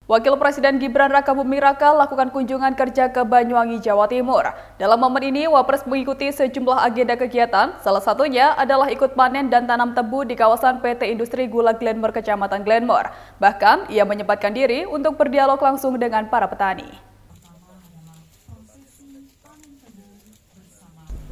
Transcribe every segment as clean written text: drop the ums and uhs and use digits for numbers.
Wakil Presiden Gibran Rakabuming Raka lakukan kunjungan kerja ke Banyuwangi, Jawa Timur. Dalam momen ini, Wapres mengikuti sejumlah agenda kegiatan, salah satunya adalah ikut panen dan tanam tebu di kawasan PT Industri Gula Glenmore, Kecamatan Glenmore. Bahkan, ia menyempatkan diri untuk berdialog langsung dengan para petani.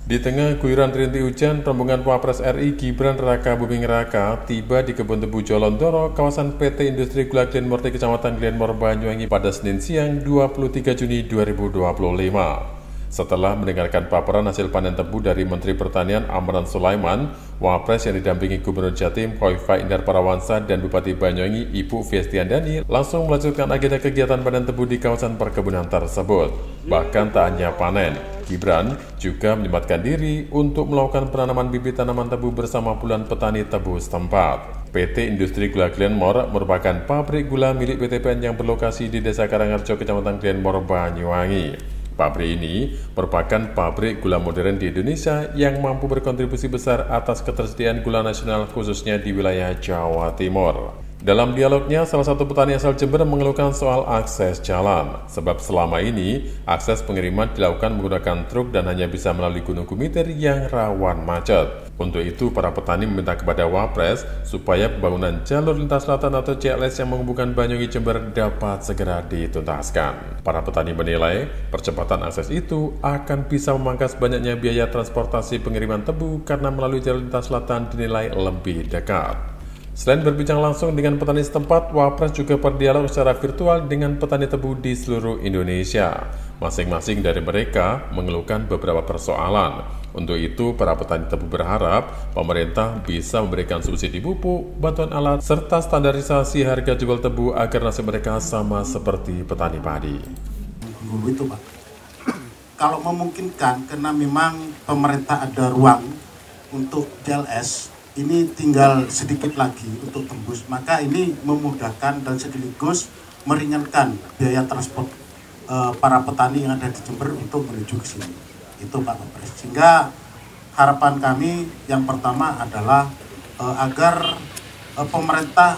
Di tengah guyuran rintik hujan, rombongan Wapres RI Gibran Rakabuming Raka tiba di kebun tebu Jolondoro, kawasan PT Industri Gula Glenmore di Kecamatan Glenmore, Banyuwangi pada Senin siang 23 Juni 2025. Setelah mendengarkan paparan hasil panen tebu dari Menteri Pertanian Amran Sulaiman, Wapres yang didampingi Gubernur Jatim Khoifah Indar Parawansa dan Bupati Banyuwangi Ibu Fiestiandani langsung melanjutkan agenda kegiatan panen tebu di kawasan perkebunan tersebut. Bahkan tak hanya panen, Gibran juga menyempatkan diri untuk melakukan penanaman bibit tanaman tebu bersama puluhan petani tebu setempat. PT Industri Gula Glenmore merupakan pabrik gula milik PT PN yang berlokasi di Desa Karangharjo, Kecamatan Glenmore, Banyuwangi. Pabrik ini merupakan pabrik gula modern di Indonesia yang mampu berkontribusi besar atas ketersediaan gula nasional khususnya di wilayah Jawa Timur. Dalam dialognya, salah satu petani asal Jember mengeluhkan soal akses jalan, sebab selama ini akses pengiriman dilakukan menggunakan truk dan hanya bisa melalui Gunung Gumitir yang rawan macet. Untuk itu, para petani meminta kepada Wapres supaya pembangunan jalur lintas selatan atau JLS yang menghubungkan Banyuwangi Jember dapat segera dituntaskan. Para petani menilai percepatan akses itu akan bisa memangkas banyaknya biaya transportasi pengiriman tebu karena melalui jalur lintas selatan dinilai lebih dekat. Selain berbincang langsung dengan petani setempat, Wapres juga berdialog secara virtual dengan petani tebu di seluruh Indonesia. Masing-masing dari mereka mengeluhkan beberapa persoalan. Untuk itu, para petani tebu berharap pemerintah bisa memberikan subsidi pupuk, bantuan alat, serta standarisasi harga jual tebu agar nasib mereka sama seperti petani padi. Dulu itu, Pak, kalau memungkinkan, karena memang pemerintah ada ruang untuk JLS, ini tinggal sedikit lagi untuk tembus, maka ini memudahkan dan sekaligus meringankan biaya transport para petani yang ada di Jember untuk menuju ke sini. Itu Pak Wapres. Sehingga harapan kami yang pertama adalah agar pemerintah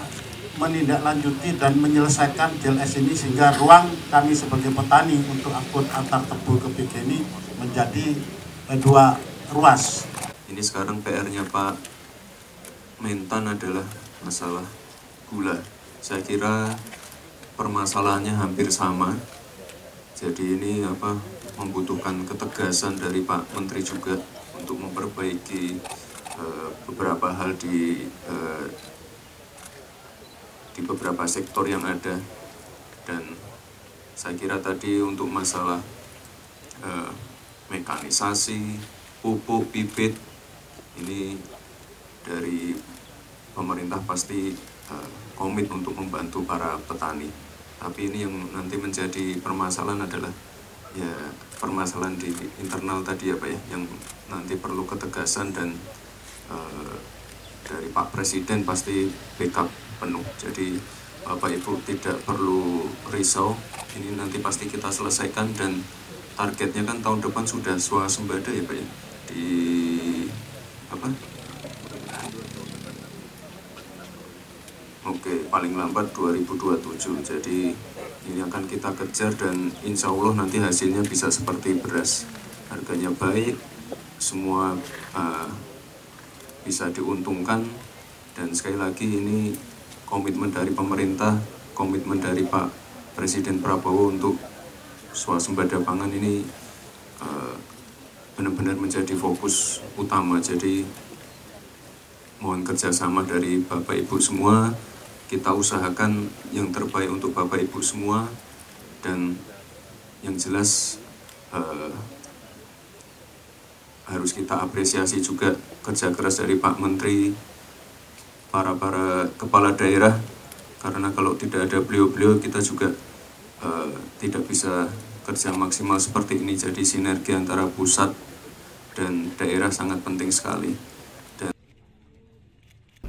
menindaklanjuti dan menyelesaikan JLS ini sehingga ruang kami sebagai petani untuk angkut antar tebu ke PG ini menjadi dua ruas. Ini sekarang PR-nya Pak Mentan adalah masalah gula. Saya kira permasalahannya hampir sama. Jadi ini membutuhkan ketegasan dari Pak Menteri juga untuk memperbaiki beberapa hal di beberapa sektor yang ada. Dan saya kira tadi untuk masalah mekanisasi, pupuk, bibit, ini dari pemerintah pasti komit untuk membantu para petani. Tapi ini yang nanti menjadi permasalahan adalah ya permasalahan di internal tadi ya Pak ya, yang nanti perlu ketegasan dan dari Pak Presiden pasti backup penuh. Jadi Bapak Ibu tidak perlu risau, ini nanti pasti kita selesaikan dan targetnya kan tahun depan sudah swasembada ya Pak ya, di Oke, paling lambat 2027. Jadi ini akan kita kejar dan insya Allah nanti hasilnya bisa seperti beras. Harganya baik, semua bisa diuntungkan. Dan sekali lagi ini komitmen dari pemerintah, komitmen dari Pak Presiden Prabowo untuk swasembada pangan ini benar-benar menjadi fokus utama. Jadi mohon kerjasama dari Bapak Ibu semua. Kita usahakan yang terbaik untuk Bapak Ibu semua, dan yang jelas harus kita apresiasi juga kerja keras dari Pak Menteri, para kepala daerah, karena kalau tidak ada beliau-beliau kita juga tidak bisa kerja maksimal seperti ini. Jadi sinergi antara pusat dan daerah sangat penting sekali.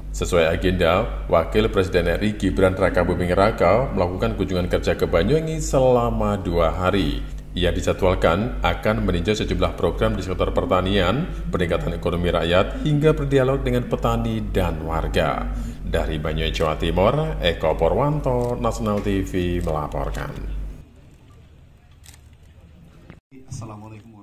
Sesuai agenda, Wakil Presiden RI Gibran Rakabuming Raka melakukan kunjungan kerja ke Banyuwangi selama 2 hari. Ia dijadwalkan akan meninjau sejumlah program di sektor pertanian, peningkatan ekonomi rakyat, hingga berdialog dengan petani dan warga. Dari Banyuwangi, Jawa Timur, Eko Purwanto, Nasional TV melaporkan. Assalamualaikum warahmatullahi wabarakatuh.